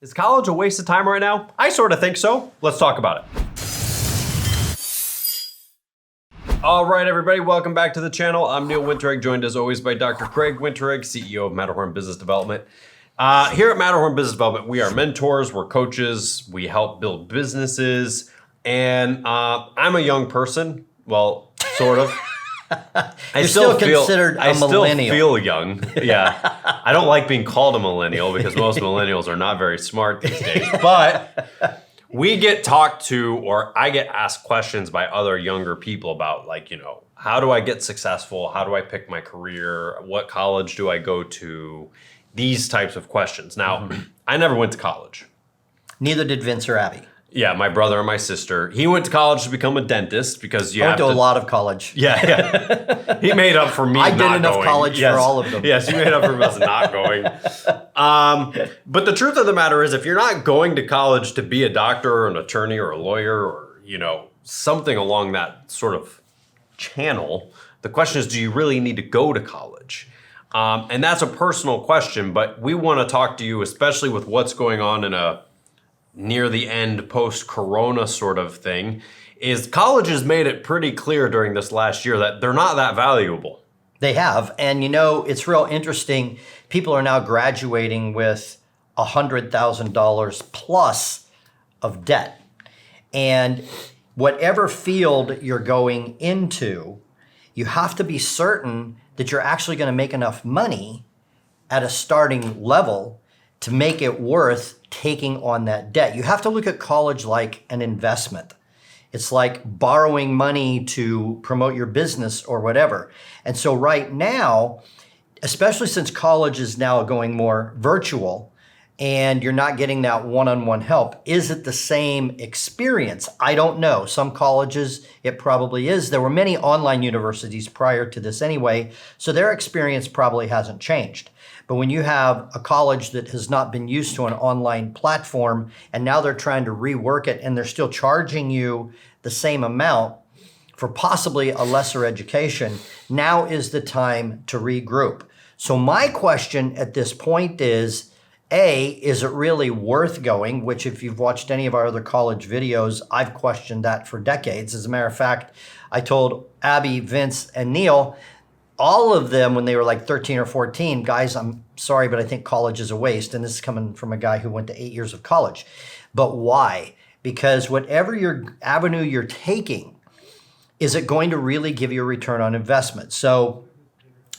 Is college a waste of time right now? I sort of think so. Let's talk about it. All right, everybody, welcome back to the channel. I'm Neil Winteregg, joined as always by Dr. Craig Winteregg, CEO of Matterhorn Business Development. Here at Matterhorn Business Development, we are mentors, we're coaches, we help build businesses, and I'm a young person. Well, sort of. You're still considered a millennial. I still feel young. Yeah. I don't like being called a millennial because most millennials are not very smart these days. But we get talked to, or I get asked questions by other younger people about, like, you know, how do I get successful? How do I pick my career? What college do I go to? These types of questions. Now, I never went to college. Neither did Vince or Abby. Yeah, my brother and my sister. He went to college to become a dentist because I went to a lot of college. Yeah. He made up for me not going. I did enough college for all of them. Yes, you made up for us not going. But the truth of the matter is, if you're not going to college to be a doctor or an attorney or a lawyer or, you know, something along that sort of channel, the question is, do you really need to go to college? And that's a personal question, but we want to talk to you, especially with what's going on in a near the end post-corona sort of thing, is college has made it pretty clear during this last year that they're not that valuable. They have. And you know, it's real interesting. People are now graduating with $100,000 plus of debt. And whatever field you're going into, you have to be certain that you're actually going to make enough money at a starting level to make it worth taking on that debt. You have to look at college like an investment. It's like borrowing money to promote your business or whatever. And so right now, especially since college is now going more virtual and you're not getting that one-on-one help, is it the same experience? I don't know. Some colleges, it probably is. There were many online universities prior to this anyway, so their experience probably hasn't changed. But when you have a college that has not been used to an online platform and now they're trying to rework it and they're still charging you the same amount for possibly a lesser education, now is the time to regroup. So my question at this point is, A, is it really worth going? Which, if you've watched any of our other college videos, I've questioned that for decades. As a matter of fact, I told Abby, Vince, and Neil, all of them, when they were like 13 or 14, guys, I'm sorry, but I think college is a waste. And this is coming from a guy who went to 8 years of college. But why? Because whatever your avenue you're taking, is it going to really give you a return on investment? So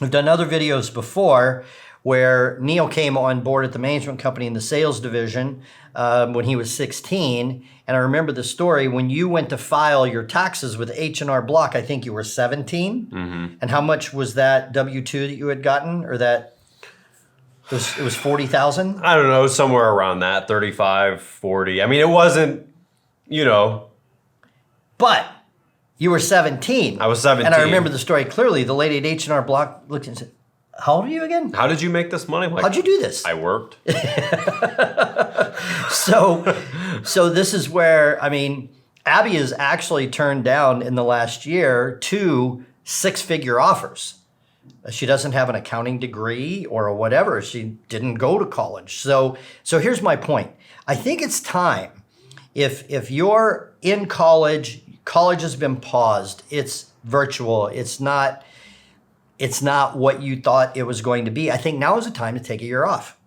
we've done other videos before where Neil came on board at the management company in the sales division when he was 16. And I remember the story when you went to file your taxes with H&R Block, I think you were 17. Mm-hmm. And how much was that W-2 that you had gotten, or that it was 40,000? I don't know, somewhere around that, 35, 40. I mean, it wasn't, you know. But you were 17. I was 17. And I remember the story clearly. The lady at H&R Block looked and said, how old are you again? How did you make this money? Like, how'd you do this? I worked. So this is where, I mean, Abby has actually turned down in the last year 2 six-figure offers. She doesn't have an accounting degree or whatever. She didn't go to college. So here's my point. I think it's time. If you're in college, college has been paused. It's virtual. It's not what you thought it was going to be. I think now is the time to take a year off.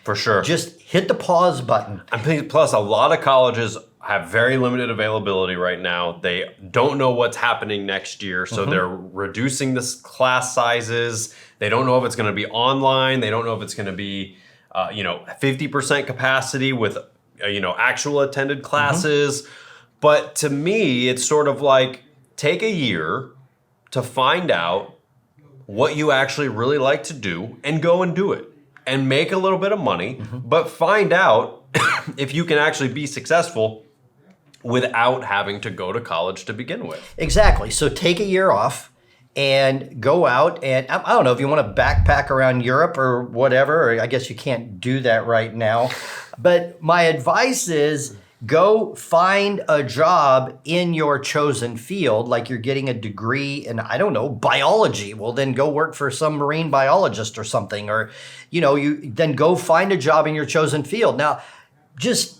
For sure. Just hit the pause button. I think plus a lot of colleges have very limited availability right now. They don't know what's happening next year, so they're reducing the class sizes. They don't know if it's going to be online. They don't know if it's going to be, 50% capacity with, actual attended classes. But to me, it's sort of like, take a year to find out what you actually really like to do and go and do it and make a little bit of money, but find out if you can actually be successful without having to go to college to begin with. Exactly. So take a year off and go out and, I don't know if you want to backpack around Europe or whatever, or I guess you can't do that right now. But my advice is go find a job in your chosen field, like you're getting a degree in, I don't know, biology. Well, then go work for some marine biologist or something, or, you then go find a job in your chosen field. Now, just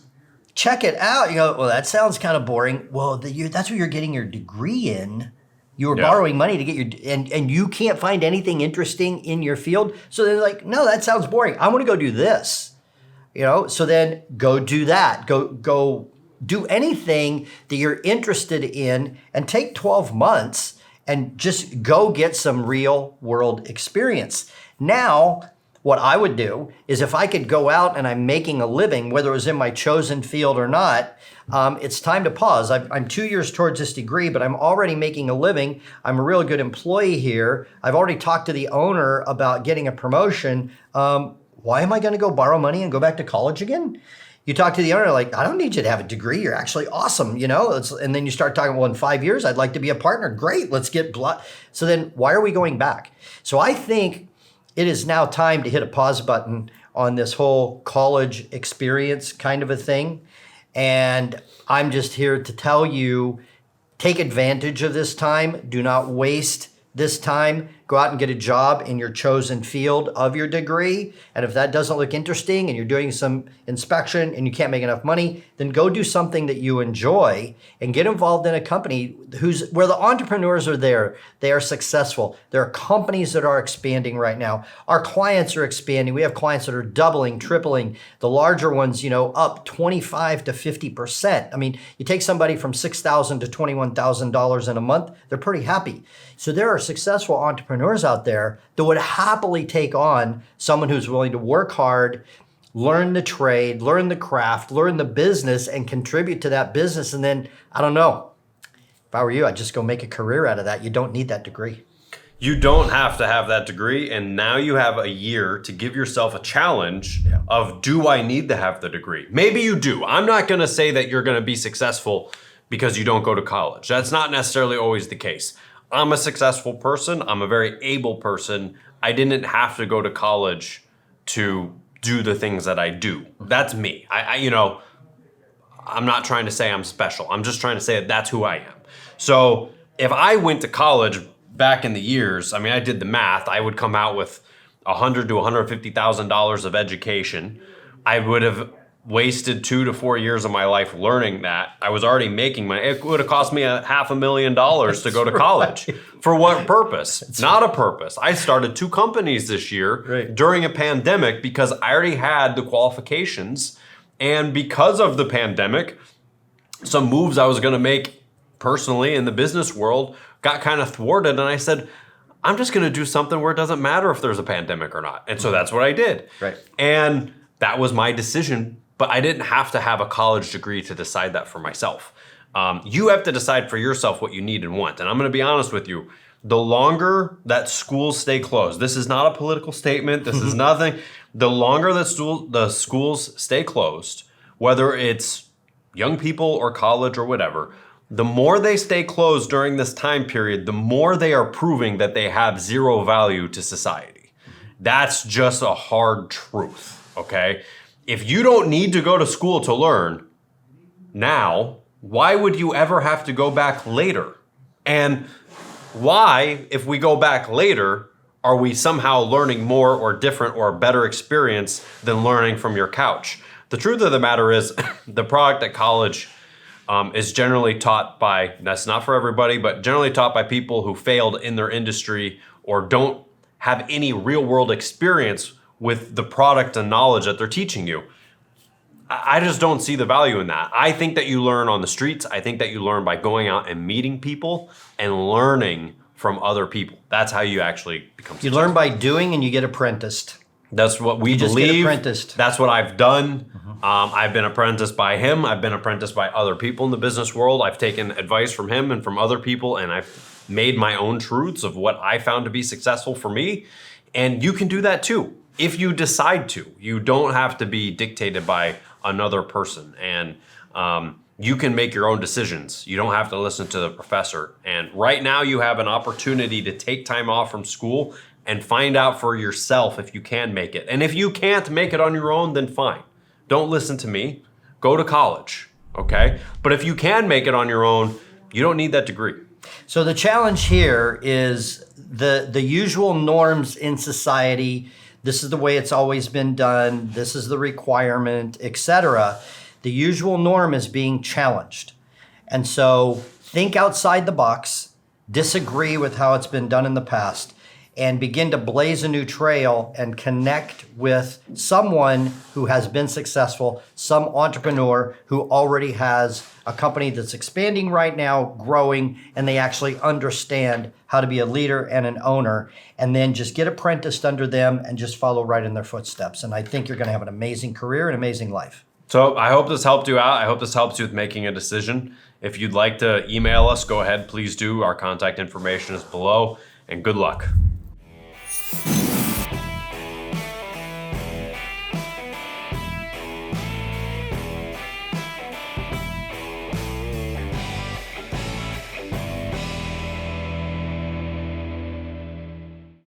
check it out. You go, well, that sounds kind of boring. Well, that's what you're getting your degree in. You were borrowing money to get your, and you can't find anything interesting in your field. So they're like, no, that sounds boring. I want to go do this. So then go do that. Go do anything that you're interested in and take 12 months and just go get some real world experience. Now, what I would do is if I could go out and I'm making a living, whether it was in my chosen field or not, it's time to pause. I'm 2 years towards this degree, but I'm already making a living. I'm a real good employee here. I've already talked to the owner about getting a promotion. Why am I going to go borrow money and go back to college again? You talk to the owner like, I don't need you to have a degree. You're actually awesome, and then you start talking, well, in 5 years, I'd like to be a partner. Great, let's get blood. So then why are we going back? So I think it is now time to hit a pause button on this whole college experience kind of a thing. And I'm just here to tell you, take advantage of this time. Do not waste this time. Go out and get a job in your chosen field of your degree. And if that doesn't look interesting and you're doing some inspection and you can't make enough money, then go do something that you enjoy and get involved in a company where the entrepreneurs are there. They are successful. There are companies that are expanding right now. Our clients are expanding. We have clients that are doubling, tripling. The larger ones, up 25 to 50%. I mean, you take somebody from $6,000 to $21,000 in a month, they're pretty happy. So there are successful entrepreneurs out there that would happily take on someone who's willing to work hard, learn the trade, learn the craft, learn the business, and contribute to that business. And then, I don't know, if I were you, I'd just go make a career out of that. You don't need that degree. You don't have to have that degree, and now you have a year to give yourself a challenge of, do I need to have the degree? Maybe you do. I'm not going to say that you're going to be successful because you don't go to college. That's not necessarily always the case. I'm a successful person. I'm a very able person. I didn't have to go to college to do the things that I do. That's me. I'm not trying to say I'm special. I'm just trying to say that that's who I am. So if I went to college back in the years, I did the math, I would come out with $100,000 to $150,000 of education. I would have wasted 2 to 4 years of my life learning that. I was already making money. It would have cost me $500,000 to go to college. Right. For what purpose? That's not a purpose. I started 2 companies this year during a pandemic because I already had the qualifications. And because of the pandemic, some moves I was going to make personally in the business world got kind of thwarted. And I said, I'm just going to do something where it doesn't matter if there's a pandemic or not. And so that's what I did. Right. And that was my decision. But I didn't have to have a college degree to decide that for myself. You have to decide for yourself what you need and want. And I'm going to be honest with you. The longer that schools stay closed, this is not a political statement. This is nothing. The longer that the schools stay closed, whether it's young people or college or whatever, the more they stay closed during this time period, the more they are proving that they have zero value to society. That's just a hard truth, okay? If you don't need to go to school to learn now, why would you ever have to go back later? And why, if we go back later, are we somehow learning more or different or a better experience than learning from your couch? The truth of the matter is the product at college is generally taught by, that's not for everybody, but generally taught by people who failed in their industry or don't have any real world experience with the product and knowledge that they're teaching you. I just don't see the value in that. I think that you learn on the streets. I think that you learn by going out and meeting people and learning from other people. That's how you actually become successful. You learn by doing and you get apprenticed. That's what we just believe. Get apprenticed. That's what I've done. I've been apprenticed by him. I've been apprenticed by other people in the business world. I've taken advice from him and from other people, and I've made my own truths of what I found to be successful for me. And you can do that too. If you decide to, you don't have to be dictated by another person, and you can make your own decisions. You don't have to listen to the professor. And right now you have an opportunity to take time off from school and find out for yourself if you can make it. And if you can't make it on your own, then fine. Don't listen to me. Go to college, okay? But if you can make it on your own, you don't need that degree. So the challenge here is the usual norms in society this is the way it's always been done, this is the requirement, etc. The usual norm is being challenged. And so think outside the box, disagree with how it's been done in the past, and begin to blaze a new trail and connect with someone who has been successful, some entrepreneur who already has a company that's expanding right now, growing, and they actually understand how to be a leader and an owner, and then just get apprenticed under them and just follow right in their footsteps. And I think you're going to have an amazing career and amazing life. So I hope this helped you out. I hope this helps you with making a decision. If you'd like to email us, go ahead, please do. Our contact information is below, and good luck.